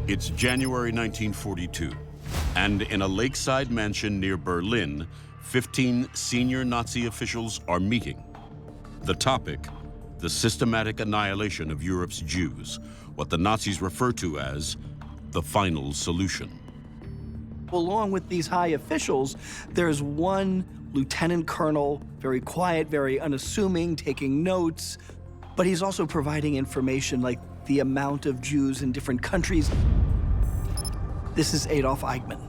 It's January 1942, and in a lakeside mansion near Berlin, 15 senior Nazi officials are meeting. The topic, the systematic annihilation of Europe's Jews, what the Nazis refer to as the final solution. Along with these high officials, there's one lieutenant colonel, very quiet, very unassuming, taking notes, but he's also providing information like the amount of Jews in different countries. This is Adolf Eichmann.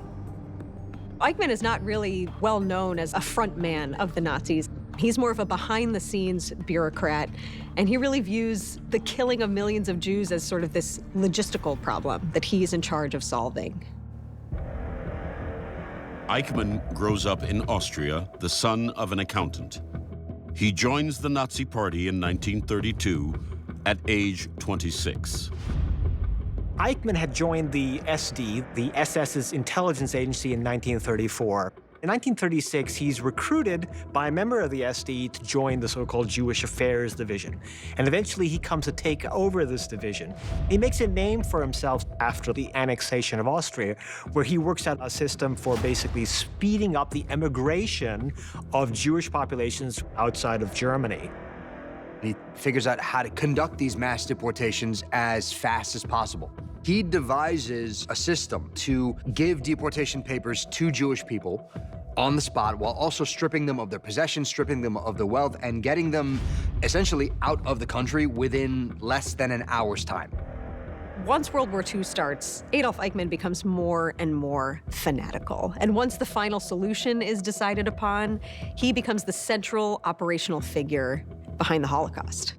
Eichmann is not really well known as a front man of the Nazis. He's more of a behind-the-scenes bureaucrat, and he really views the killing of millions of Jews as sort of this logistical problem that he's in charge of solving. Eichmann grows up in Austria, the son of an accountant. He joins the Nazi Party in 1932 at age 26. Eichmann had joined the SD, the SS's intelligence agency, in 1934. In 1936, he's recruited by a member of the SD to join the so-called Jewish Affairs Division. And eventually, he comes to take over this division. He makes a name for himself after the annexation of Austria, where he works out a system for basically speeding up the emigration of Jewish populations outside of Germany. He figures out how to conduct these mass deportations as fast as possible. He devises a system to give deportation papers to Jewish people on the spot while also stripping them of their possessions, stripping them of their wealth, and getting them essentially out of the country within less than an hour's time. Once World War II starts, Adolf Eichmann becomes more and more fanatical. And once the final solution is decided upon, he becomes the central operational figure behind the Holocaust.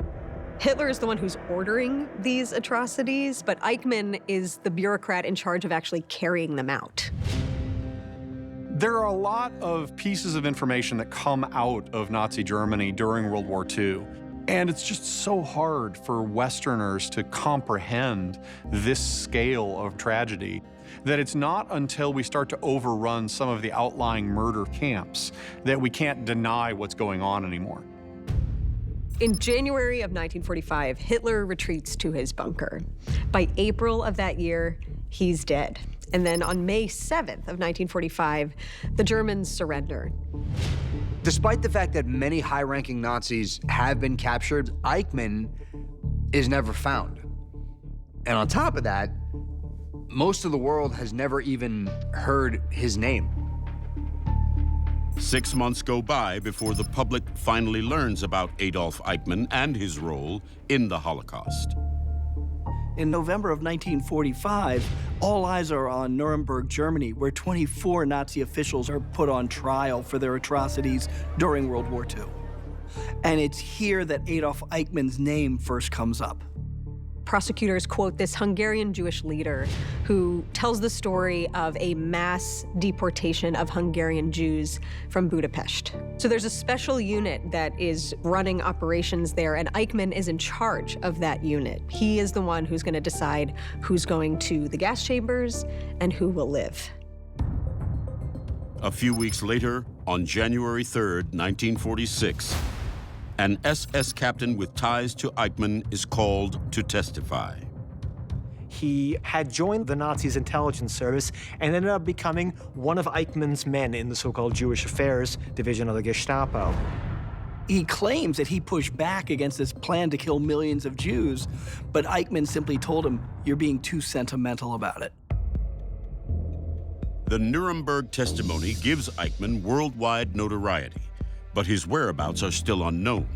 Hitler is the one who's ordering these atrocities, but Eichmann is the bureaucrat in charge of actually carrying them out. There are a lot of pieces of information that come out of Nazi Germany during World War II. And it's just so hard for Westerners to comprehend this scale of tragedy that it's not until we start to overrun some of the outlying murder camps that we can't deny what's going on anymore. In January of 1945, Hitler retreats to his bunker. By April of that year, he's dead. And then on May 7th of 1945, the Germans surrender. Despite the fact that many high-ranking Nazis have been captured, Eichmann is never found. And on top of that, most of the world has never even heard his name. 6 months go by before the public finally learns about Adolf Eichmann and his role in the Holocaust. In November of 1945, all eyes are on Nuremberg, Germany, where 24 Nazi officials are put on trial for their atrocities during World War II. And it's here that Adolf Eichmann's name first comes up. Prosecutors quote this Hungarian Jewish leader who tells the story of a mass deportation of Hungarian Jews from Budapest. So there's a special unit that is running operations there, and Eichmann is in charge of that unit. He is the one who's going to decide who's going to the gas chambers and who will live. A few weeks later, on January 3rd, 1946, an SS captain with ties to Eichmann is called to testify. He had joined the Nazis' intelligence service and ended up becoming one of Eichmann's men in the so-called Jewish Affairs Division of the Gestapo. He claims that he pushed back against this plan to kill millions of Jews, but Eichmann simply told him, "You're being too sentimental about it." The Nuremberg testimony gives Eichmann worldwide notoriety, but his whereabouts are still unknown.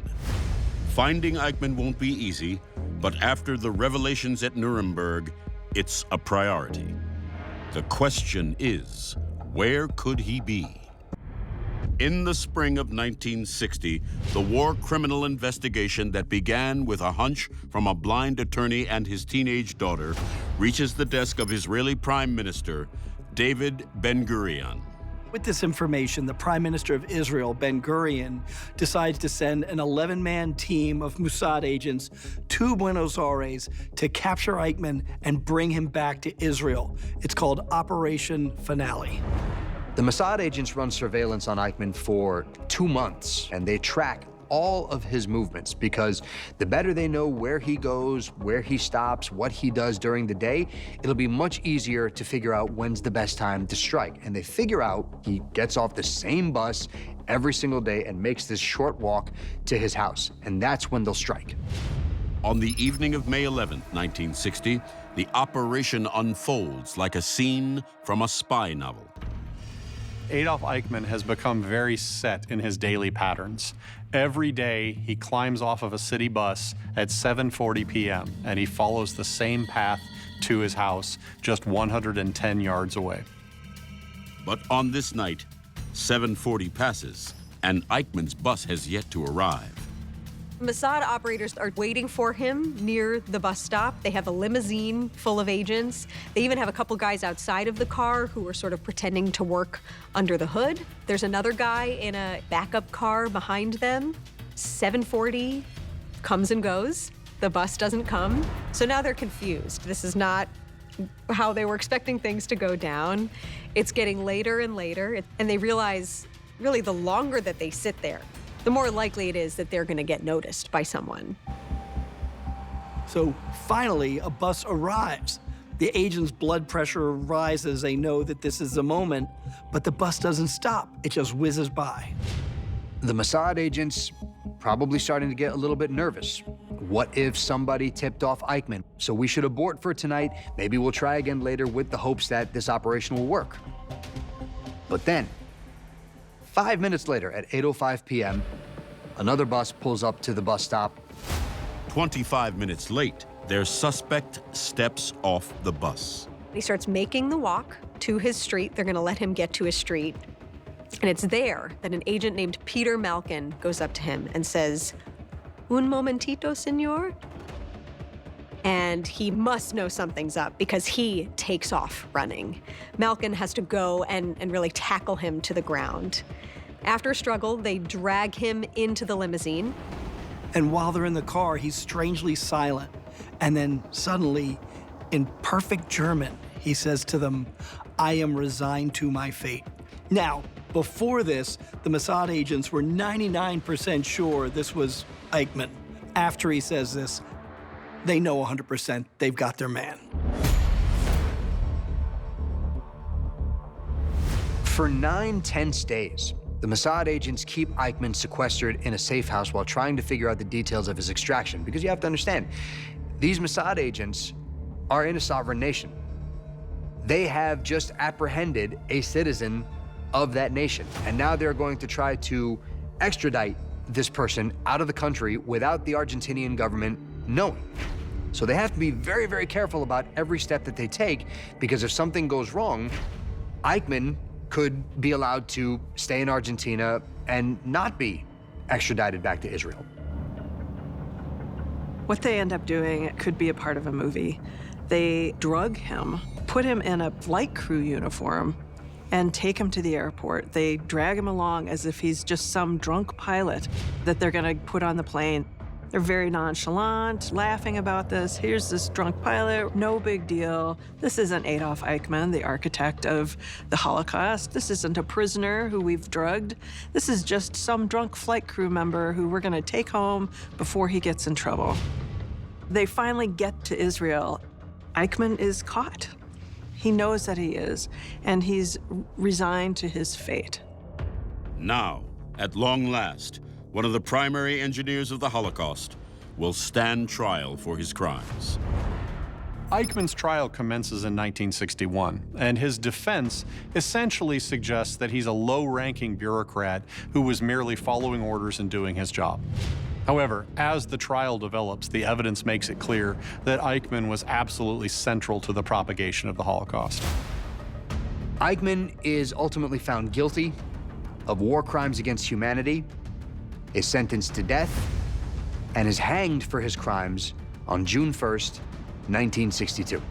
Finding Eichmann won't be easy, but after the revelations at Nuremberg, it's a priority. The question is, where could he be? In the spring of 1960, the war criminal investigation that began with a hunch from a blind attorney and his teenage daughter reaches the desk of Israeli Prime Minister David Ben-Gurion. With this information, the Prime Minister of Israel, Ben-Gurion, decides to send an 11-man team of Mossad agents to Buenos Aires to capture Eichmann and bring him back to Israel. It's called Operation Finale. The Mossad agents run surveillance on Eichmann for 2 months, and they track all of his movements, because the better they know where he goes, where he stops, what he does during the day, it'll be much easier to figure out when's the best time to strike. And they figure out he gets off the same bus every single day and makes this short walk to his house. And that's when they'll strike. On the evening of May 11, 1960, the operation unfolds like a scene from a spy novel. Adolf Eichmann has become very set in his daily patterns. Every day, he climbs off of a city bus at 7:40 p.m., and he follows the same path to his house, just 110 yards away. But on this night, 7:40 passes, and Eichmann's bus has yet to arrive. Mossad operators are waiting for him near the bus stop. They have a limousine full of agents. They even have a couple guys outside of the car who are sort of pretending to work under the hood. There's another guy in a backup car behind them. 7:40 comes and goes. The bus doesn't come. So now they're confused. This is not how they were expecting things to go down. It's getting later and later, and they realize really the longer that they sit there, the more likely it is that they're going to get noticed by someone. So finally, a bus arrives. The agent's blood pressure rises. They know that this is the moment, but the bus doesn't stop. It just whizzes by. The Mossad agents probably starting to get a little bit nervous. What if somebody tipped off Eichmann? So we should abort for tonight. Maybe we'll try again later with the hopes that this operation will work. But then, 5 minutes later, at 8:05 p.m., another bus pulls up to the bus stop. 25 minutes late, their suspect steps off the bus. He starts making the walk to his street. They're going to let him get to his street. And it's there that an agent named Peter Malkin goes up to him and says, "Un momentito, senor?" And he must know something's up because he takes off running. Malkin has to go and really tackle him to the ground. After a struggle, they drag him into the limousine. And while they're in the car, he's strangely silent. And then suddenly, in perfect German, he says to them, "I am resigned to my fate." Now, before this, the Mossad agents were 99% sure this was Eichmann. After he says this, they know 100% they've got their man. For 9 tense days, the Mossad agents keep Eichmann sequestered in a safe house while trying to figure out the details of his extraction. Because you have to understand, these Mossad agents are in a sovereign nation. They have just apprehended a citizen of that nation. And now they're going to try to extradite this person out of the country without the Argentinian government knowing. So they have to be very, very careful about every step that they take, because if something goes wrong, Eichmann could be allowed to stay in Argentina and not be extradited back to Israel. What they end up doing could be a part of a movie. They drug him, put him in a flight crew uniform, and take him to the airport. They drag him along as if he's just some drunk pilot that they're gonna put on the plane. They're very nonchalant, laughing about this. Here's this drunk pilot, no big deal. This isn't Adolf Eichmann, the architect of the Holocaust. This isn't a prisoner who we've drugged. This is just some drunk flight crew member who we're gonna take home before he gets in trouble. They finally get to Israel. Eichmann is caught. He knows that he is, and he's resigned to his fate. Now, at long last, one of the primary engineers of the Holocaust will stand trial for his crimes. Eichmann's trial commences in 1961, and his defense essentially suggests that he's a low-ranking bureaucrat who was merely following orders and doing his job. However, as the trial develops, the evidence makes it clear that Eichmann was absolutely central to the propagation of the Holocaust. Eichmann is ultimately found guilty of war crimes against humanity, is sentenced to death, and is hanged for his crimes on June 1st, 1962.